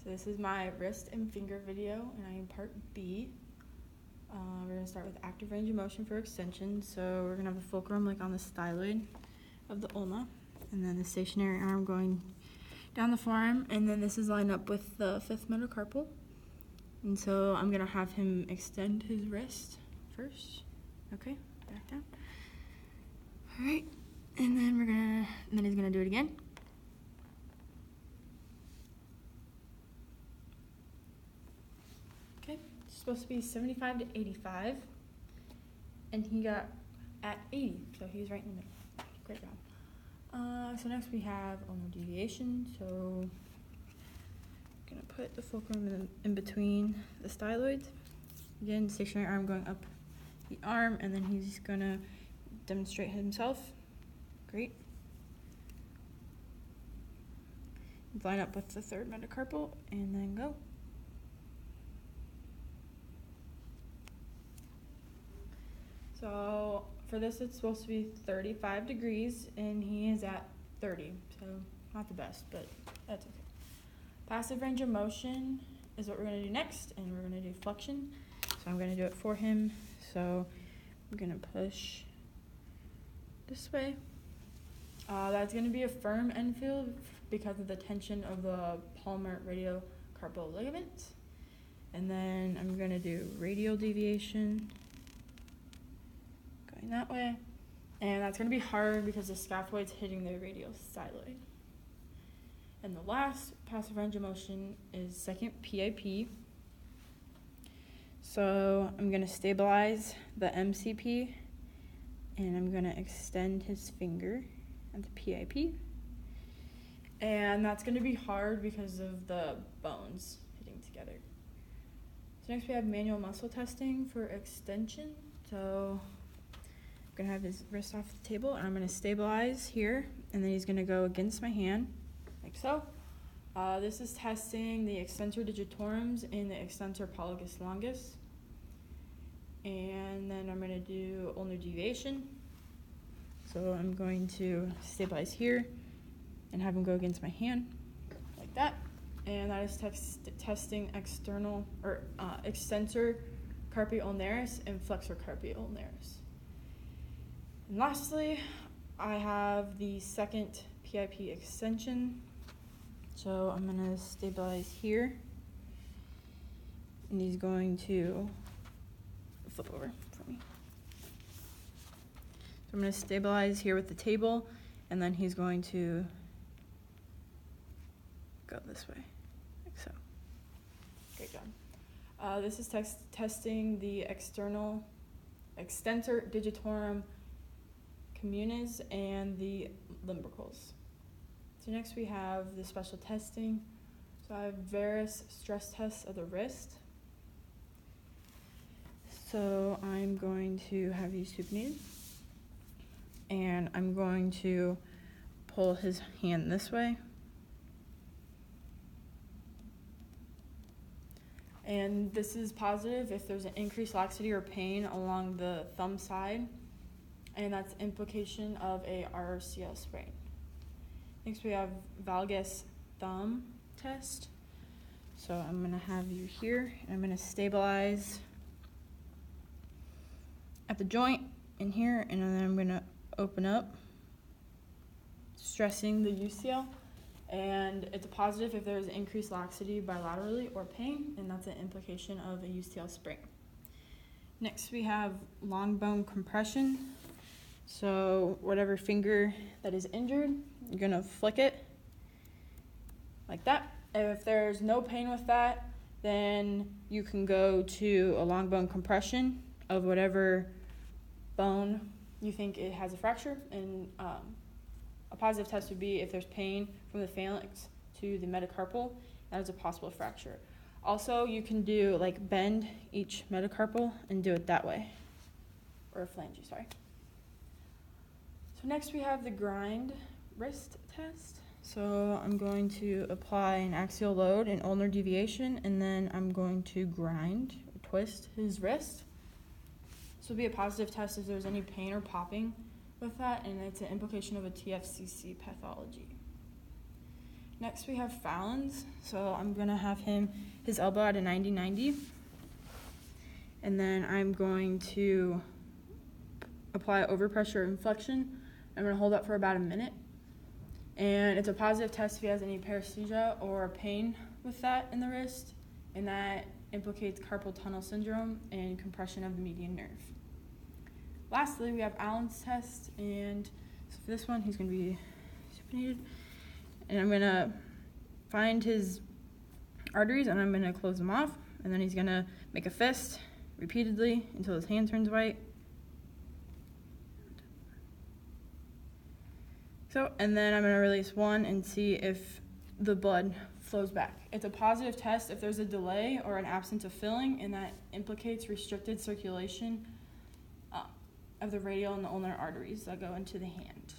So this is my wrist and finger video, and I am part B. We're going to start with active range of motion for extension. So we're going to have the fulcrum like on the styloid of the ulna, and then the stationary arm going down the forearm, and then this is lined up with the fifth metacarpal. And so I'm going to have him extend his wrist first. Okay, back down. All right, and then he's going to do it again. Okay, it's supposed to be 75 to 85, and he got at 80, so he's right in the middle. Great job. So next we have ulnar deviation. So I'm gonna put the fulcrum in between the styloids. Again, stationary arm going up the arm, and then he's gonna demonstrate himself. Great. Line up with the third metacarpal, and then go. So for this, it's supposed to be 35 degrees, and he is at 30, so not the best, but that's okay. Passive range of motion is what we're going to do next, and we're going to do flexion. So I'm going to do it for him. So I'm going to push this way. That's going to be a firm end feel because of the tension of the palmar radiocarpal ligament. And then I'm going to do radial deviation. That way, and that's going to be hard because the scaphoid's hitting the radial styloid. And the last passive range of motion is second PIP. So I'm going to stabilize the MCP, and I'm going to extend his finger at the PIP. And that's going to be hard because of the bones hitting together. So next we have manual muscle testing for extension. So I'm going to have his wrist off the table, and I'm going to stabilize here, and then he's going to go against my hand, like so. This is testing the extensor digitorums and the extensor pollicis longus. And then I'm going to do ulnar deviation. So I'm going to stabilize here and have him go against my hand, like that. And that is testing external, or extensor carpi ulnaris and flexor carpi ulnaris. And lastly, I have the second PIP extension. So I'm going to stabilize here, and he's going to flip over for me. So I'm going to stabilize here with the table, and then he's going to go this way, like so. Great job. This is testing the external extensor digitorum communis and the lumbricals. So next we have the special testing. So I have various stress tests of the wrist. So I'm going to have you supinated, and I'm going to pull his hand this way. And this is positive if there's an increased laxity or pain along the thumb side, and that's implication of a RCL sprain. Next we have valgus thumb test. So I'm going to have you here, and I'm going to stabilize at the joint in here, and then I'm going to open up, stressing the UCL. And it's a positive if there's increased laxity bilaterally or pain, and that's an implication of a UCL sprain. Next we have long bone compression. So whatever finger that is injured, you're going to flick it like that. If there's no pain with that, then you can go to a long bone compression of whatever bone you think it has a fracture. And a positive test would be if there's pain from the phalanx to the metacarpal, that is a possible fracture. Also, you can do like bend each metacarpal and do it that way, or a phalange, sorry. So next we have the grind wrist test. So I'm going to apply an axial load and ulnar deviation, and then I'm going to grind or twist his wrist. This will be a positive test if there's any pain or popping with that, and it's an implication of a TFCC pathology. Next we have Fallon's. So I'm gonna have his elbow at a 90-90. And then I'm going to apply overpressure inflection. I'm gonna hold up for about a minute. And it's a positive test if he has any paresthesia or pain with that in the wrist, and that implicates carpal tunnel syndrome and compression of the median nerve. Lastly, we have Allen's test, and so for this one, he's gonna be supinated, and I'm gonna find his arteries and I'm gonna close them off, and then he's gonna make a fist repeatedly until his hand turns white. So, and then I'm gonna release one and see if the blood flows back. It's a positive test if there's a delay or an absence of filling, and that implicates restricted circulation of the radial and the ulnar arteries that go into the hand.